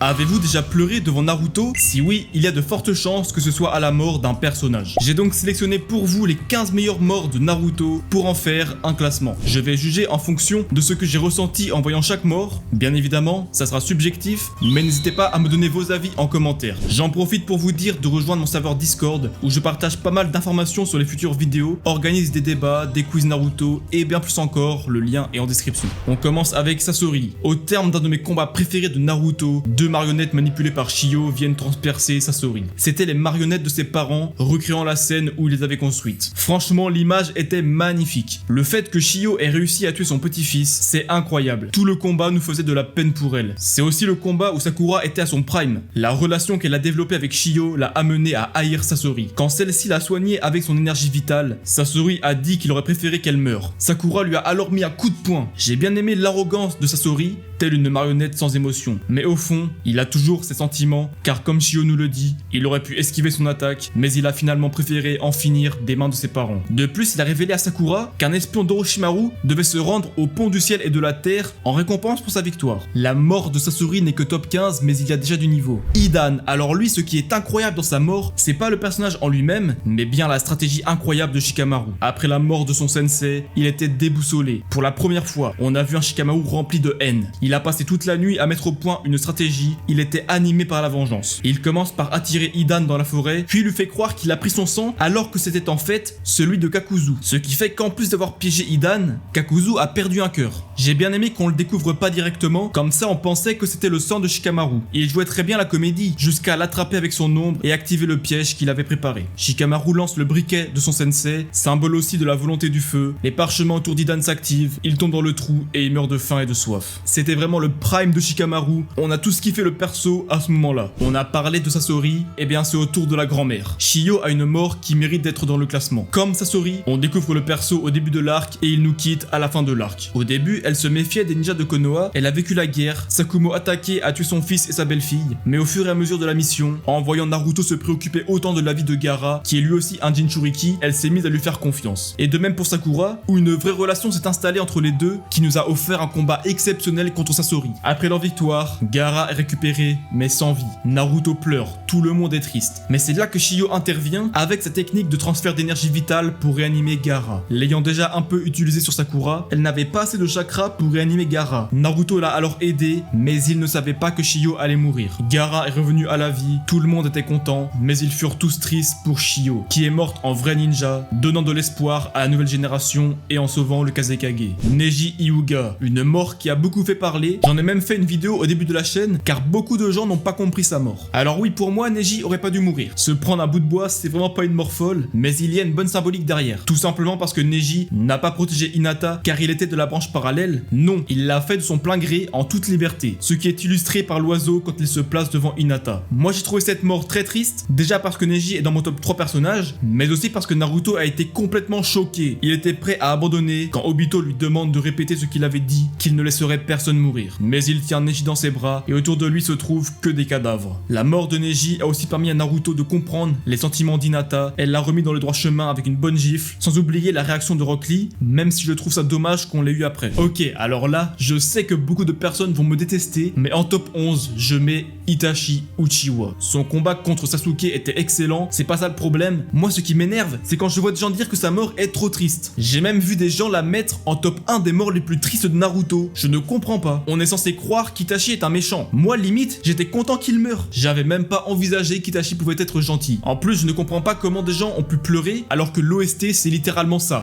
Avez-vous déjà pleuré devant Naruto? Si oui, il y a de fortes chances que ce soit à la mort d'un personnage. J'ai donc sélectionné pour vous les 15 meilleures morts de Naruto pour en faire un classement. Je vais juger en fonction de ce que j'ai ressenti en voyant chaque mort. Bien évidemment, ça sera subjectif, mais n'hésitez pas à me donner vos avis en commentaire. J'en profite pour vous dire de rejoindre mon serveur Discord où je partage pas mal d'informations sur les futures vidéos, organise des débats, des quiz Naruto et bien plus encore, le lien est en description. On commence avec Sasori. Au terme d'un de mes combats préférés de Naruto, deux marionnettes manipulées par Shio viennent transpercer Sasori. C'étaient les marionnettes de ses parents, recréant la scène où il les avait construites. Franchement, l'image était magnifique. Le fait que Shio ait réussi à tuer son petit-fils, c'est incroyable. Tout le combat nous faisait de la peine pour elle. C'est aussi le combat où Sakura était à son prime. La relation qu'elle a développée avec Shio l'a amenée à haïr Sasori. Quand celle-ci l'a soignée avec son énergie vitale, Sasori a dit qu'il aurait préféré qu'elle meure. Sakura lui a alors mis un coup de poing. J'ai bien aimé l'arrogance de Sasori, telle une marionnette sans émotion. Mais au fond, il a toujours ses sentiments, car comme Shio nous le dit, il aurait pu esquiver son attaque, mais il a finalement préféré en finir des mains de ses parents. De plus, il a révélé à Sakura qu'un espion d'Orochimaru devait se rendre au pont du ciel et de la terre en récompense pour sa victoire. La mort de Sasori n'est que top 15, mais il y a déjà du niveau. Hidan, alors lui, ce qui est incroyable dans sa mort, c'est pas le personnage en lui-même, mais bien la stratégie incroyable de Shikamaru. Après la mort de son sensei, il était déboussolé. Pour la première fois, on a vu un Shikamaru rempli de haine. Il a passé toute la nuit à mettre au point une stratégie, il était animé par la vengeance. Il commence par attirer Hidan dans la forêt, puis lui fait croire qu'il a pris son sang alors que c'était en fait celui de Kakuzu. Ce qui fait qu'en plus d'avoir piégé Hidan, Kakuzu a perdu un cœur. J'ai bien aimé qu'on le découvre pas directement, comme ça on pensait que c'était le sang de Shikamaru. Il jouait très bien la comédie, jusqu'à l'attraper avec son ombre et activer le piège qu'il avait préparé. Shikamaru lance le briquet de son sensei, symbole aussi de la volonté du feu. Les parchemins autour d'Hidan s'activent, il tombe dans le trou et il meurt de faim et de soif. C'était vraiment le prime de Shikamaru, on a tous kiffé le perso à ce moment-là. On a parlé de Sasori, et bien c'est au tour de la grand-mère. Shio a une mort qui mérite d'être dans le classement. Comme Sasori, on découvre le perso au début de l'arc et il nous quitte à la fin de l'arc. Au début, elle se méfiait des ninjas de Konoha, elle a vécu la guerre, Sakumo attaqué a tué son fils et sa belle-fille, mais au fur et à mesure de la mission, en voyant Naruto se préoccuper autant de la vie de Gaara, qui est lui aussi un Jinchuriki, elle s'est mise à lui faire confiance. Et de même pour Sakura, où une vraie relation s'est installée entre les deux, qui nous a offert un combat exceptionnel contre Sasori. Après leur victoire, Gaara est récupéré, mais sans vie. Naruto pleure, tout le monde est triste. Mais c'est là que Shio intervient avec sa technique de transfert d'énergie vitale pour réanimer Gaara. L'ayant déjà un peu utilisé sur Sakura, elle n'avait pas assez de chakra pour réanimer Gaara. Naruto l'a alors aidé, mais il ne savait pas que Shio allait mourir. Gaara est revenu à la vie, tout le monde était content, mais ils furent tous tristes pour Shio, qui est morte en vrai ninja, donnant de l'espoir à la nouvelle génération et en sauvant le Kazekage. Neji Hyuga, une mort qui a beaucoup fait parler. J'en ai même fait une vidéo au début de la chaîne, car beaucoup de gens n'ont pas compris sa mort. Alors oui, pour moi, Neji aurait pas dû mourir. Se prendre un bout de bois, c'est vraiment pas une mort folle, mais il y a une bonne symbolique derrière. Tout simplement parce que Neji n'a pas protégé Hinata car il était de la branche parallèle. Non, il l'a fait de son plein gré en toute liberté. Ce qui est illustré par l'oiseau quand il se place devant Hinata. Moi j'ai trouvé cette mort très triste, déjà parce que Neji est dans mon top 3 personnages, mais aussi parce que Naruto a été complètement choqué. Il était prêt à abandonner quand Obito lui demande de répéter ce qu'il avait dit, qu'il ne laisserait personne mourir. Mais il tient Neji dans ses bras et autour de lui se trouvent que des cadavres. La mort de Neji a aussi permis à Naruto de comprendre les sentiments d'Hinata, elle l'a remis dans le droit chemin avec une bonne gifle, sans oublier la réaction de Rock Lee, même si je trouve ça dommage qu'on l'ait eu après. Ok, alors là, je sais que beaucoup de personnes vont me détester, mais en top 11, je mets Itachi Uchiwa. Son combat contre Sasuke était excellent, c'est pas ça le problème. Moi ce qui m'énerve, c'est quand je vois des gens dire que sa mort est trop triste. J'ai même vu des gens la mettre en top 1 des morts les plus tristes de Naruto. Je ne comprends pas. On est censé croire qu'Itachi est un méchant. Moi limite, j'étais content qu'il meure. J'avais même pas envisagé qu'Itachi pouvait être gentil. En plus, je ne comprends pas comment des gens ont pu pleurer alors que l'OST c'est littéralement ça.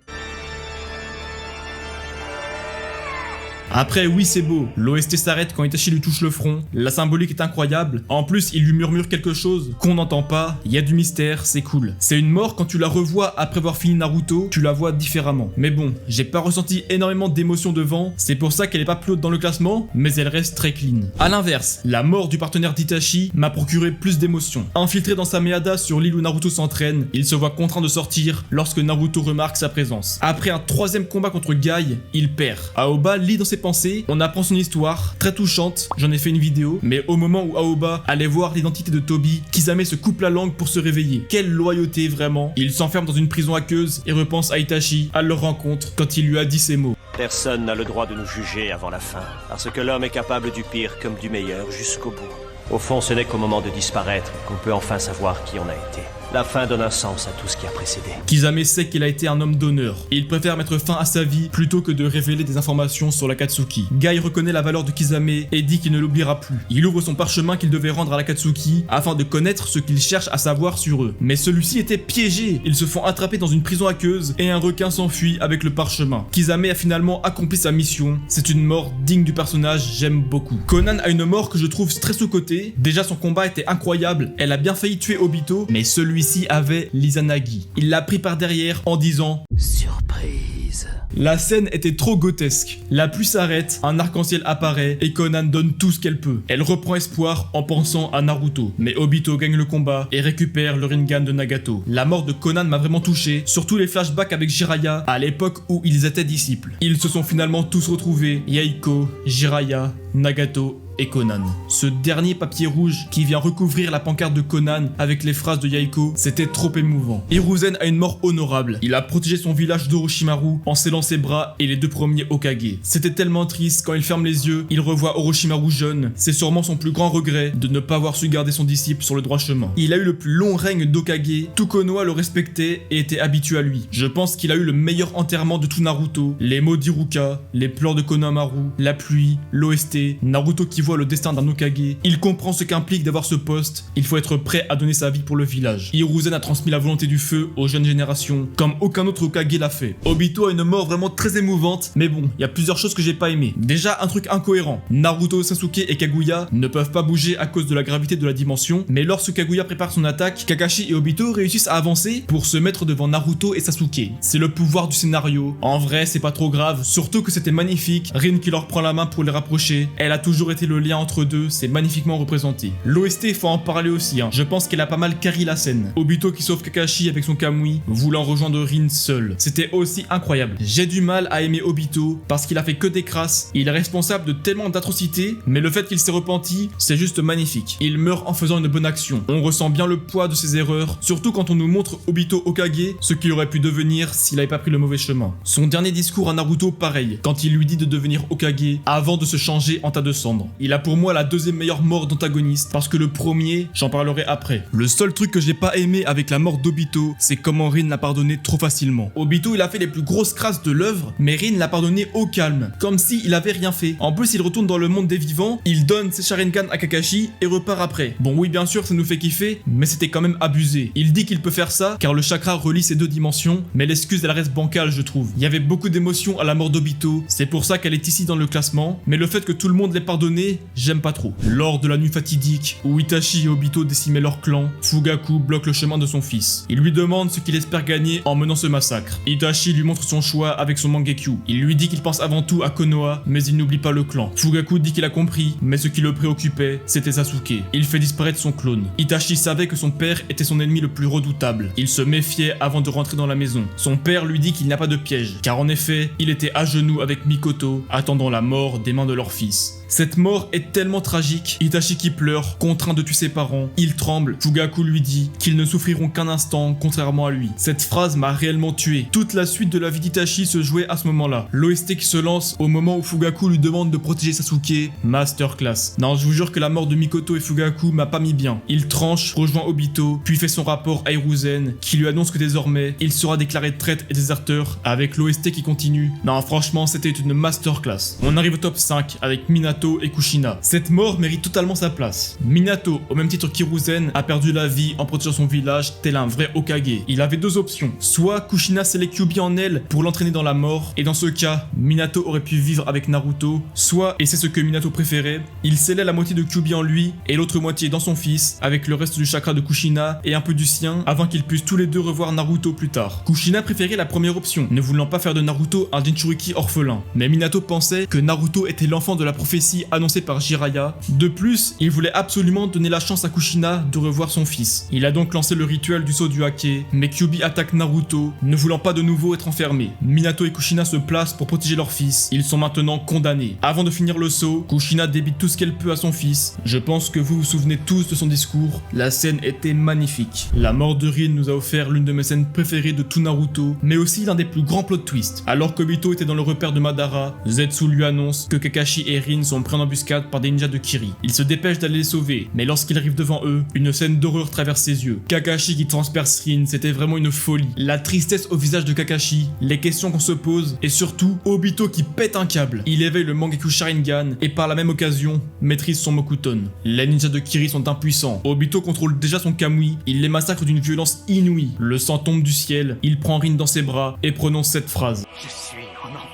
Après, oui, c'est beau. L'OST s'arrête quand Itachi lui touche le front. La symbolique est incroyable. En plus, il lui murmure quelque chose qu'on n'entend pas. Il y a du mystère, c'est cool. C'est une mort, quand tu la revois après avoir fini Naruto, tu la vois différemment. Mais bon, j'ai pas ressenti énormément d'émotions devant. C'est pour ça qu'elle est pas plus haute dans le classement, mais elle reste très clean. A l'inverse, la mort du partenaire d'Itachi m'a procuré plus d'émotions. Infiltré dans sa Meada sur l'île où Naruto s'entraîne, il se voit contraint de sortir lorsque Naruto remarque sa présence. Après un troisième combat contre Guy, il perd. Aoba lit dans ses pensées, on apprend son histoire, très touchante, j'en ai fait une vidéo, mais au moment où Aoba allait voir l'identité de Tobi, Kisame se coupe la langue pour se réveiller. Quelle loyauté vraiment. Il s'enferme dans une prison aqueuse et repense à Itachi, à leur rencontre, quand il lui a dit ces mots. Personne n'a le droit de nous juger avant la fin, parce que l'homme est capable du pire comme du meilleur jusqu'au bout. Au fond, ce n'est qu'au moment de disparaître qu'on peut enfin savoir qui on a été. La fin donne un sens à tout ce qui a précédé. Kisame sait qu'il a été un homme d'honneur et il préfère mettre fin à sa vie plutôt que de révéler des informations sur l'Akatsuki. Guy reconnaît la valeur de Kisame et dit qu'il ne l'oubliera plus. Il ouvre son parchemin qu'il devait rendre à l'Akatsuki afin de connaître ce qu'il cherche à savoir sur eux. Mais celui-ci était piégé. Ils se font attraper dans une prison aqueuse et un requin s'enfuit avec le parchemin. Kisame a finalement accompli sa mission. C'est une mort digne du personnage, j'aime beaucoup. Conan a une mort que je trouve très sous-cotée. Déjà son combat était incroyable, elle a bien failli tuer Obito, mais celui-ci avait l'Izanagi. Il l'a pris par derrière en disant « Surprise ». La scène était trop grotesque. La pluie s'arrête, un arc-en-ciel apparaît et Conan donne tout ce qu'elle peut. Elle reprend espoir en pensant à Naruto. Mais Obito gagne le combat et récupère le Rinnegan de Nagato. La mort de Conan m'a vraiment touché, surtout les flashbacks avec Jiraiya à l'époque où ils étaient disciples. Ils se sont finalement tous retrouvés, Yaiko, Jiraiya, Nagato et Conan. Ce dernier papier rouge qui vient recouvrir la pancarte de Conan avec les phrases de Yaiko, c'était trop émouvant. Hiruzen a une mort honorable. Il a protégé son village d'Orochimaru en scellant ses bras et les deux premiers Hokage. C'était tellement triste quand il ferme les yeux, il revoit Orochimaru jeune. C'est sûrement son plus grand regret de ne pas avoir su garder son disciple sur le droit chemin. Il a eu le plus long règne d'Hokage, tout Konoha le respectait et était habitué à lui. Je pense qu'il a eu le meilleur enterrement de tout Naruto. Les mots d'Iruka, les pleurs de Konohamaru, la pluie, l'OST, Naruto qui voit le destin d'un Hokage, il comprend ce qu'implique d'avoir ce poste, il faut être prêt à donner sa vie pour le village. Hiruzen a transmis la volonté du feu aux jeunes générations, comme aucun autre Hokage l'a fait. Obito a une mort vraiment très émouvante, mais bon, il y a plusieurs choses que j'ai pas aimé. Déjà, un truc incohérent. Naruto, Sasuke et Kaguya ne peuvent pas bouger à cause de la gravité de la dimension, mais lorsque Kaguya prépare son attaque, Kakashi et Obito réussissent à avancer pour se mettre devant Naruto et Sasuke. C'est le pouvoir du scénario. En vrai, c'est pas trop grave, surtout que c'était magnifique. Rin qui leur prend la main pour les rapprocher, elle a toujours été le lien entre deux, c'est magnifiquement représenté. L'OST, faut en parler aussi, je pense qu'elle a pas mal carry la scène. Obito qui sauve Kakashi avec son Kamui, voulant rejoindre Rin seul. C'était aussi incroyable. J'ai du mal à aimer Obito parce qu'il a fait que des crasses, il est responsable de tellement d'atrocités, mais le fait qu'il s'est repenti, c'est juste magnifique. Il meurt en faisant une bonne action. On ressent bien le poids de ses erreurs, surtout quand on nous montre Obito Hokage, ce qu'il aurait pu devenir s'il avait pas pris le mauvais chemin. Son dernier discours à Naruto, pareil, quand il lui dit de devenir Hokage avant de se changer en tas de cendres. Il a pour moi la deuxième meilleure mort d'antagoniste, parce que le premier, j'en parlerai après. Le seul truc que j'ai pas aimé avec la mort d'Obito, c'est comment Rin l'a pardonné trop facilement. Obito, il a fait les plus grosses crasses de l'œuvre, mais Rin l'a pardonné au calme, comme si il avait rien fait. En plus, il retourne dans le monde des vivants, il donne ses Sharingan à Kakashi et repart après. Bon oui, bien sûr, ça nous fait kiffer, mais c'était quand même abusé. Il dit qu'il peut faire ça, car le chakra relie ces deux dimensions, mais l'excuse elle reste bancale, je trouve. Il y avait beaucoup d'émotions à la mort d'Obito, c'est pour ça qu'elle est ici dans le classement, mais le fait que tout le monde l'ait pardonné, j'aime pas trop. Lors de la nuit fatidique, où Itachi et Obito décimaient leur clan, Fugaku bloque le chemin de son fils. Il lui demande ce qu'il espère gagner en menant ce massacre. Itachi lui montre son choix avec son Mangekyu. Il lui dit qu'il pense avant tout à Konoha, mais il n'oublie pas le clan. Fugaku dit qu'il a compris, mais ce qui le préoccupait, c'était Sasuke. Il fait disparaître son clone. Itachi savait que son père était son ennemi le plus redoutable. Il se méfiait avant de rentrer dans la maison. Son père lui dit qu'il n'y a pas de piège, car en effet, il était à genoux avec Mikoto, attendant la mort des mains de leur fils. Cette mort est tellement tragique, Itachi qui pleure, contraint de tuer ses parents, il tremble, Fugaku lui dit qu'ils ne souffriront qu'un instant, contrairement à lui. Cette phrase m'a réellement tué. Toute la suite de la vie d'Itachi se jouait à ce moment-là. L'OST qui se lance au moment où Fugaku lui demande de protéger Sasuke, masterclass. Non, je vous jure que la mort de Mikoto et Fugaku m'a pas mis bien. Il tranche, rejoint Obito, puis fait son rapport à Hiruzen, qui lui annonce que désormais, il sera déclaré traître et déserteur, avec l'OST qui continue. Non, franchement, c'était une masterclass. On arrive au top 5 avec Minato et Kushina. Cette mort mérite totalement sa place. Minato, au même titre qu'Hiruzen, a perdu la vie en protégeant son village tel un vrai Hokage. Il avait deux options. Soit Kushina scellait Kyuubi en elle pour l'entraîner dans la mort, et dans ce cas, Minato aurait pu vivre avec Naruto. Soit, et c'est ce que Minato préférait, il scellait la moitié de Kyuubi en lui et l'autre moitié dans son fils, avec le reste du chakra de Kushina et un peu du sien, avant qu'ils puissent tous les deux revoir Naruto plus tard. Kushina préférait la première option, ne voulant pas faire de Naruto un Jinchuriki orphelin. Mais Minato pensait que Naruto était l'enfant de la prophétie annoncé par Jiraiya. De plus, il voulait absolument donner la chance à Kushina de revoir son fils. Il a donc lancé le rituel du saut du hake, mais Kyuubi attaque Naruto, ne voulant pas de nouveau être enfermé. Minato et Kushina se placent pour protéger leur fils. Ils sont maintenant condamnés. Avant de finir le saut, Kushina débite tout ce qu'elle peut à son fils. Je pense que vous vous souvenez tous de son discours. La scène était magnifique. La mort de Rin nous a offert l'une de mes scènes préférées de tout Naruto, mais aussi l'un des plus grands plot twists. Alors qu'Obito était dans le repère de Madara, Zetsu lui annonce que Kakashi et Rin sont sont pris en embuscade par des ninjas de Kiri. Il se dépêche d'aller les sauver, mais lorsqu'il arrive devant eux, une scène d'horreur traverse ses yeux. Kakashi qui transperce Rin, c'était vraiment une folie. La tristesse au visage de Kakashi, les questions qu'on se pose, et surtout, Obito qui pète un câble. Il éveille le Mangekyou Sharingan, et par la même occasion, maîtrise son Mokuton. Les ninjas de Kiri sont impuissants. Obito contrôle déjà son Kamui, il les massacre d'une violence inouïe. Le sang tombe du ciel, il prend Rin dans ses bras, et prononce cette phrase. Je suis en enfer.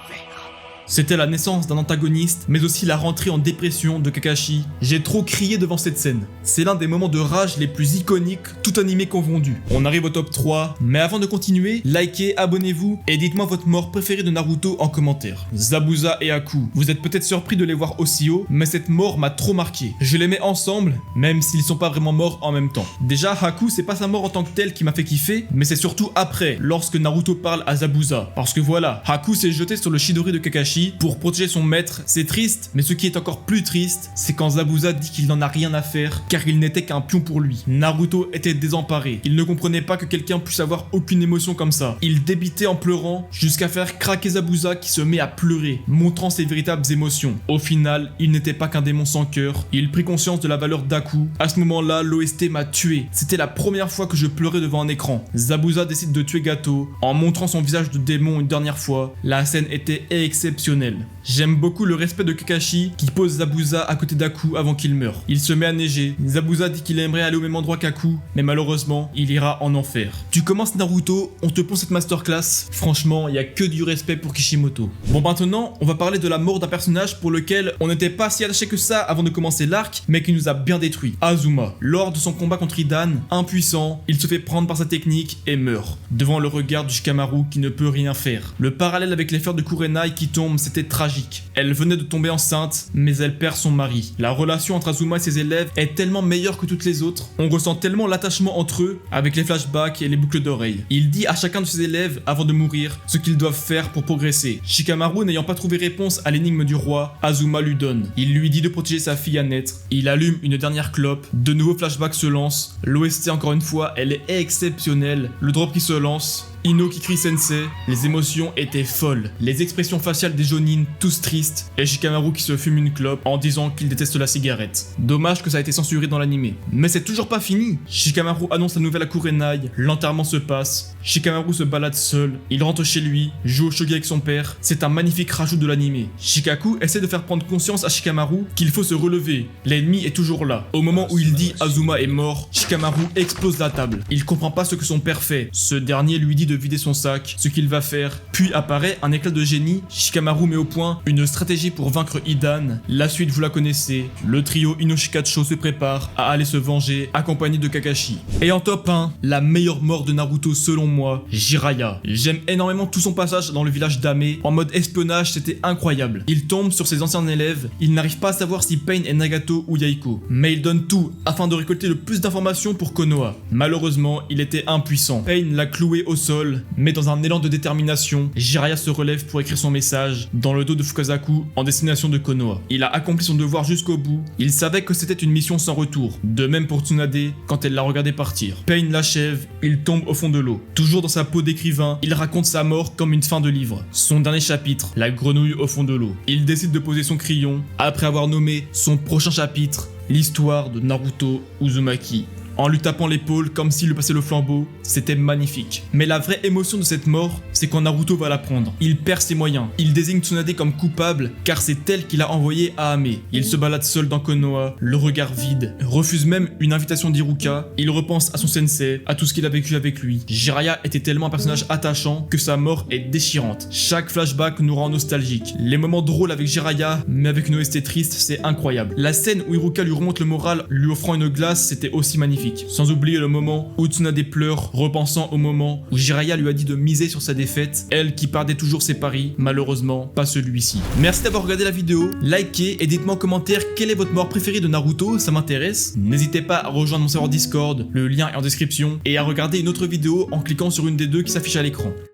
C'était la naissance d'un antagoniste, mais aussi la rentrée en dépression de Kakashi. J'ai trop crié devant cette scène. C'est l'un des moments de rage les plus iconiques, tout animé confondu. On arrive au top 3, mais avant de continuer, likez, abonnez-vous et dites-moi votre mort préférée de Naruto en commentaire. Zabuza et Haku. Vous êtes peut-être surpris de les voir aussi haut, mais cette mort m'a trop marqué. Je les mets ensemble, même s'ils sont pas vraiment morts en même temps. Déjà, Haku, c'est pas sa mort en tant que telle qui m'a fait kiffer, mais c'est surtout après, lorsque Naruto parle à Zabuza. Parce que voilà, Haku s'est jeté sur le Chidori de Kakashi pour protéger son maître, c'est triste, mais ce qui est encore plus triste, c'est quand Zabuza dit qu'il n'en a rien à faire, car il n'était qu'un pion pour lui. Naruto était désemparé, il ne comprenait pas que quelqu'un puisse avoir aucune émotion comme ça. Il débitait en pleurant, jusqu'à faire craquer Zabuza qui se met à pleurer, montrant ses véritables émotions. Au final, il n'était pas qu'un démon sans cœur, il prit conscience de la valeur d'Haku. À ce moment-là, l'OST m'a tué. C'était la première fois que je pleurais devant un écran. Zabuza décide de tuer Gato, en montrant son visage de démon une dernière fois. La scène était exceptionnelle. J'aime beaucoup le respect de Kakashi qui pose Zabuza à côté d'Haku avant qu'il meure. Il se met à neiger. Zabuza dit qu'il aimerait aller au même endroit qu'Haku, mais malheureusement, il ira en enfer. Tu commences Naruto, on te pond cette masterclass. Franchement, il y a que du respect pour Kishimoto. Bon, maintenant, on va parler de la mort d'un personnage pour lequel on n'était pas si attaché que ça avant de commencer l'arc, mais qui nous a bien détruit. Azuma. Lors de son combat contre Hidan, impuissant, il se fait prendre par sa technique et meurt. Devant le regard du Shikamaru qui ne peut rien faire. Le parallèle avec les fleurs de Kurenai qui tombent, c'était tragique. Elle venait de tomber enceinte, mais elle perd son mari. La relation entre Azuma et ses élèves est tellement meilleure que toutes les autres. On ressent tellement l'attachement entre eux avec les flashbacks et les boucles d'oreilles. Il dit à chacun de ses élèves, avant de mourir, ce qu'ils doivent faire pour progresser. Shikamaru n'ayant pas trouvé réponse à l'énigme du roi, Azuma lui donne. Il lui dit de protéger sa fille à naître. Il allume une dernière clope. De nouveaux flashbacks se lancent. L'OST encore une fois, elle est exceptionnelle. Le drop qui se lance. Ino qui crie sensei, les émotions étaient folles. Les expressions faciales des Jonin, tous tristes, et Shikamaru qui se fume une clope en disant qu'il déteste la cigarette. Dommage que ça a été censuré dans l'anime. Mais c'est toujours pas fini. Shikamaru annonce la nouvelle à Kurenai, l'enterrement se passe, Shikamaru se balade seul, il rentre chez lui, joue au shogi avec son père, c'est un magnifique rajout de l'anime. Shikaku essaie de faire prendre conscience à Shikamaru qu'il faut se relever, l'ennemi est toujours là. Au moment où il dit Azuma est mort, Shikamaru explose la table. Il comprend pas ce que son père fait, ce dernier lui dit de vider son sac, ce qu'il va faire. Puis apparaît un éclat de génie, Shikamaru met au point une stratégie pour vaincre Hidan. La suite vous la connaissez, le trio Inoshikacho se prépare à aller se venger, accompagné de Kakashi. Et en top 1, la meilleure mort de Naruto selon moi, Jiraiya. J'aime énormément tout son passage dans le village d'Ame, en mode espionnage, c'était incroyable. Il tombe sur ses anciens élèves, il n'arrive pas à savoir si Pain est Nagato ou Yaiko, mais il donne tout afin de récolter le plus d'informations pour Konoha. Malheureusement, il était impuissant. Pain l'a cloué au sol, mais dans un élan de détermination, Jiraiya se relève pour écrire son message dans le dos de Fukasaku en destination de Konoha. Il a accompli son devoir jusqu'au bout, il savait que c'était une mission sans retour. De même pour Tsunade quand elle l'a regardé partir. Pain l'achève, il tombe au fond de l'eau. Toujours dans sa peau d'écrivain, il raconte sa mort comme une fin de livre. Son dernier chapitre, la grenouille au fond de l'eau. Il décide de poser son crayon après avoir nommé son prochain chapitre, l'histoire de Naruto Uzumaki. En lui tapant l'épaule comme s'il lui passait le flambeau, c'était magnifique. Mais la vraie émotion de cette mort, c'est quand Naruto va la prendre. Il perd ses moyens. Il désigne Tsunade comme coupable, car c'est elle qui l'a envoyé à Ame. Il se balade seul dans Konoha, le regard vide, refuse même une invitation d'Iruka. Il repense à son sensei, à tout ce qu'il a vécu avec lui. Jiraiya était tellement un personnage attachant que sa mort est déchirante. Chaque flashback nous rend nostalgique. Les moments drôles avec Jiraiya, mais avec une OST triste, c'est incroyable. La scène où Iruka lui remonte le moral, lui offrant une glace, c'était aussi magnifique. Sans oublier le moment où Tsunade pleure, repensant au moment où Jiraiya lui a dit de miser sur sa défaite, elle qui perdait toujours ses paris, malheureusement pas celui-ci. Merci d'avoir regardé la vidéo, likez et dites-moi en commentaire quel est votre mort préféré de Naruto, ça m'intéresse. N'hésitez pas à rejoindre mon serveur Discord, le lien est en description, et à regarder une autre vidéo en cliquant sur une des deux qui s'affiche à l'écran.